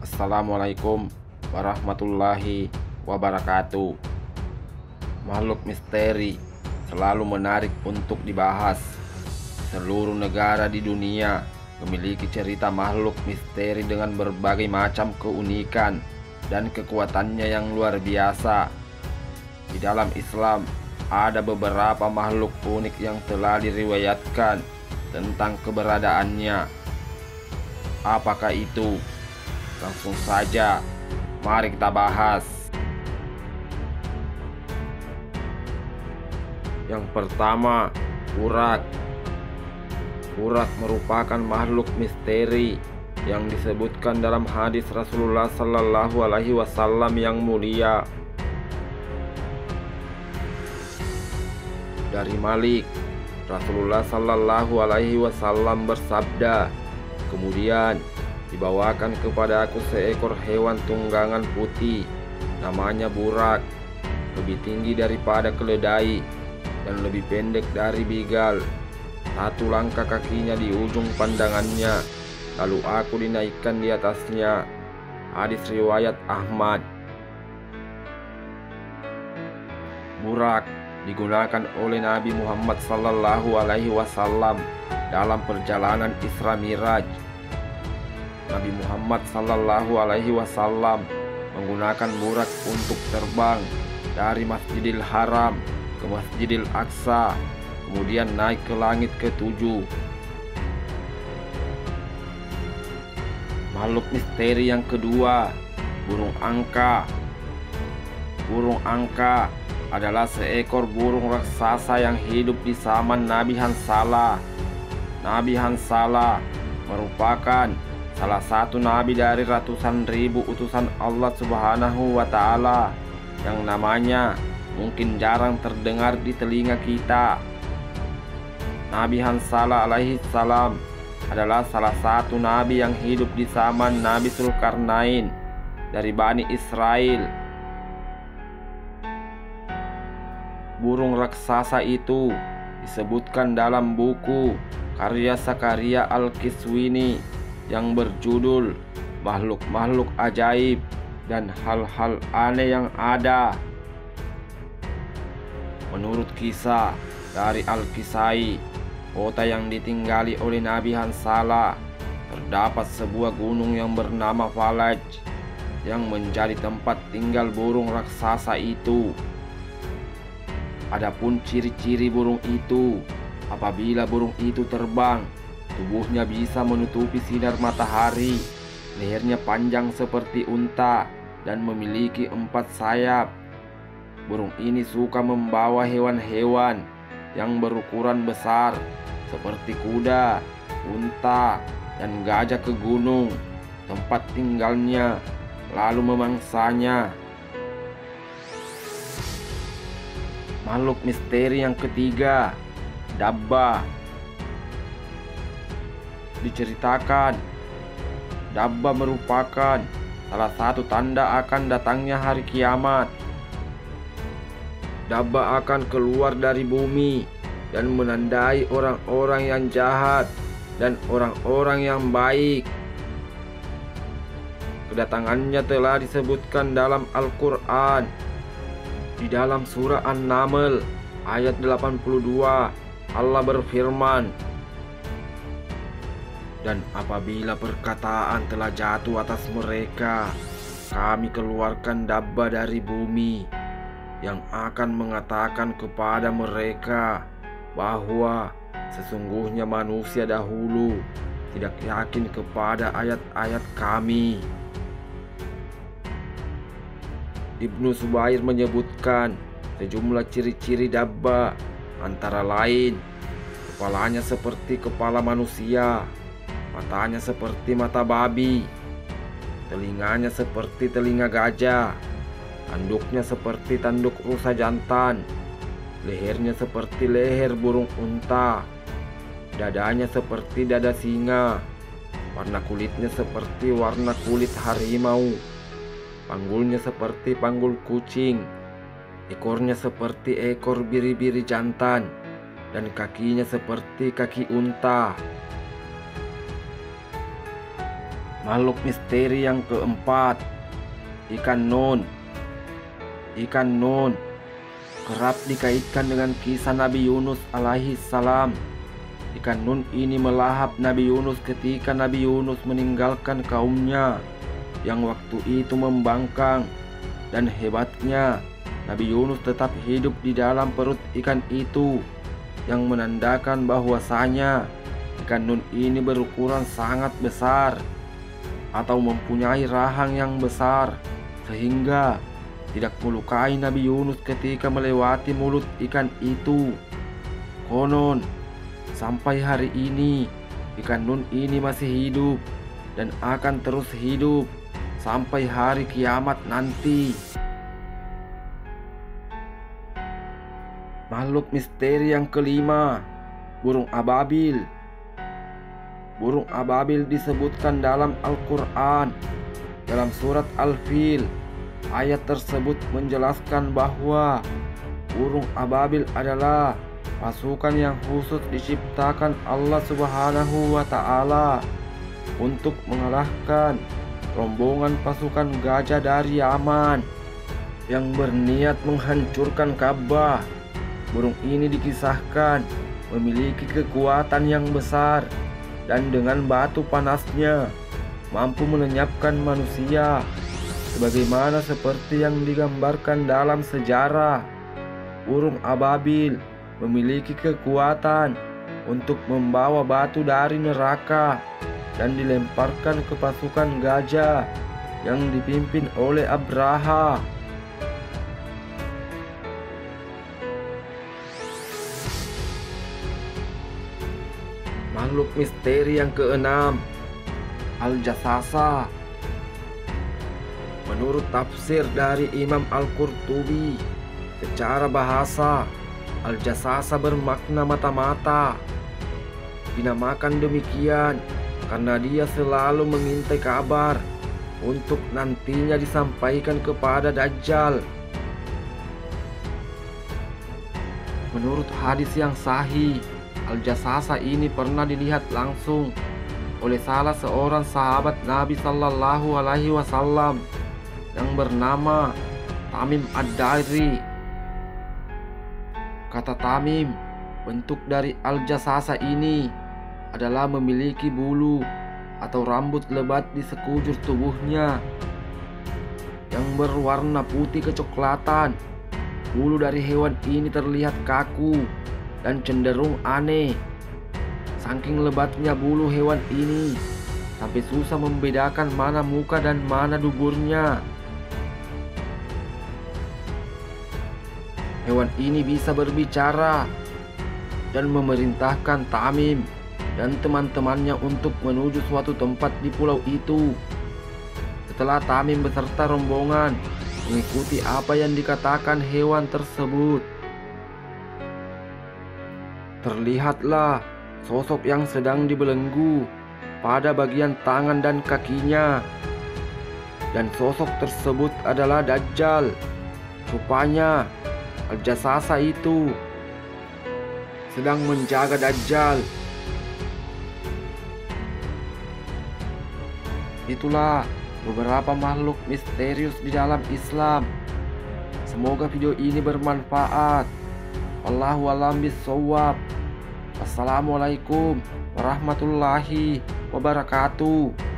Assalamualaikum warahmatullahi wabarakatuh. Makhluk misteri selalu menarik untuk dibahas. Seluruh negara di dunia memiliki cerita makhluk misteri dengan berbagai macam keunikan dan kekuatannya yang luar biasa. Di dalam Islam, ada beberapa makhluk unik yang telah diriwayatkan tentang keberadaannya. Apakah itu? Langsung saja, mari kita bahas. Yang pertama, urat. Urat merupakan makhluk misteri yang disebutkan dalam hadis Rasulullah Sallallahu Alaihi Wasallam yang mulia. Dari Malik, Rasulullah Sallallahu Alaihi Wasallam bersabda, "Kemudian dibawakan kepada aku seekor hewan tunggangan putih, namanya burak, lebih tinggi daripada keledai dan lebih pendek dari bigal. Satu langkah kakinya di ujung pandangannya, lalu aku dinaikkan di atasnya." Hadis riwayat Ahmad. Burak digunakan oleh Nabi Muhammad Sallallahu Alaihi Wasallam dalam perjalanan Isra Miraj. Nabi Muhammad Sallallahu Alaihi Wasallam menggunakan burak untuk terbang dari Masjidil Haram ke Masjidil Aqsa, kemudian naik ke langit ke-7. Makhluk misteri yang kedua, burung angka. Burung angka adalah seekor burung raksasa yang hidup di zaman Nabi Hansalah. Nabi Hansalah merupakan salah satu nabi dari ratusan ribu utusan Allah Subhanahu wa Ta'ala yang namanya mungkin jarang terdengar di telinga kita. Nabi Hansalah alaihi salam adalah salah satu nabi yang hidup di zaman Nabi Zulkarnain dari Bani Israel. Burung raksasa itu disebutkan dalam buku karya Zakaria Al-Kiswini yang berjudul Makhluk-Makhluk Ajaib dan Hal-Hal Aneh yang Ada. Menurut kisah dari Al-Kisai, kota yang ditinggali oleh Nabi Hansalah, terdapat sebuah gunung yang bernama Falaj yang menjadi tempat tinggal burung raksasa itu. Adapun ciri-ciri burung itu, apabila burung itu terbang, tubuhnya bisa menutupi sinar matahari, lehernya panjang seperti unta, dan memiliki 4 sayap. Burung ini suka membawa hewan-hewan yang berukuran besar seperti kuda, unta, dan gajah ke gunung, tempat tinggalnya, lalu memangsanya. Makhluk misteri yang ketiga, Dabba. Diceritakan, Dabba merupakan salah satu tanda akan datangnya hari kiamat. Dabba akan keluar dari bumi dan menandai orang-orang yang jahat dan orang-orang yang baik. Kedatangannya telah disebutkan dalam Al-Quran. Di dalam surah An-Naml ayat 82, Allah berfirman, "Dan apabila perkataan telah jatuh atas mereka, kami keluarkan dabba dari bumi yang akan mengatakan kepada mereka bahwa sesungguhnya manusia dahulu tidak yakin kepada ayat-ayat kami." Ibnu Subair menyebutkan sejumlah ciri-ciri dabba, antara lain kepalanya seperti kepala manusia, matanya seperti mata babi, telinganya seperti telinga gajah, tanduknya seperti tanduk rusa jantan, lehernya seperti leher burung unta, dadanya seperti dada singa, warna kulitnya seperti warna kulit harimau, panggulnya seperti panggul kucing, ekornya seperti ekor biri-biri jantan, dan kakinya seperti kaki unta. Makhluk misteri yang keempat, ikan nun. Ikan nun kerap dikaitkan dengan kisah Nabi Yunus alaihi salam. Ikan nun ini melahap Nabi Yunus ketika Nabi Yunus meninggalkan kaumnya yang waktu itu membangkang, dan hebatnya Nabi Yunus tetap hidup di dalam perut ikan itu, yang menandakan bahwasanya ikan nun ini berukuran sangat besar atau mempunyai rahang yang besar sehingga tidak melukai Nabi Yunus ketika melewati mulut ikan itu. Konon sampai hari ini ikan nun ini masih hidup dan akan terus hidup sampai hari kiamat nanti. Makhluk misteri yang kelima, burung ababil. Burung ababil disebutkan dalam Al-Quran dalam surat Al-Fil. Ayat tersebut menjelaskan bahwa burung ababil adalah pasukan yang khusus diciptakan Allah Subhanahu wa Ta'ala untuk mengalahkan rombongan pasukan gajah dari Yaman yang berniat menghancurkan Ka'bah. Burung ini dikisahkan memiliki kekuatan yang besar dan dengan batu panasnya mampu melenyapkan manusia, sebagaimana seperti yang digambarkan dalam sejarah. Burung ababil memiliki kekuatan untuk membawa batu dari neraka dan dilemparkan ke pasukan gajah yang dipimpin oleh Abraha. Makhluk misteri yang keenam, Al-Jasasa. Menurut tafsir dari Imam Al-Qurtubi, secara bahasa Al-Jasasa bermakna mata-mata. Dinamakan demikian karena dia selalu mengintai kabar untuk nantinya disampaikan kepada Dajjal. Menurut hadis yang sahih, Al-Jasasa ini pernah dilihat langsung oleh salah seorang sahabat Nabi Sallallahu Alaihi Wasallam yang bernama Tamim Ad-Dari. Kata Tamim, bentuk dari Al-Jasasa ini adalah memiliki bulu atau rambut lebat di sekujur tubuhnya yang berwarna putih kecoklatan. Bulu dari hewan ini terlihat kaku dan cenderung aneh. Saking lebatnya bulu hewan ini sampai susah membedakan mana muka dan mana duburnya. Hewan ini bisa berbicara dan memerintahkan Tamim dan teman-temannya untuk menuju suatu tempat di pulau itu. Setelah Tamim beserta rombongan mengikuti apa yang dikatakan hewan tersebut, terlihatlah sosok yang sedang dibelenggu pada bagian tangan dan kakinya, dan sosok tersebut adalah Dajjal. Rupanya Al-Jasasa itu sedang menjaga Dajjal. Itulah beberapa makhluk misterius di dalam Islam. Semoga video ini bermanfaat. Wallahu a'lam bishawab. Assalamualaikum warahmatullahi wabarakatuh.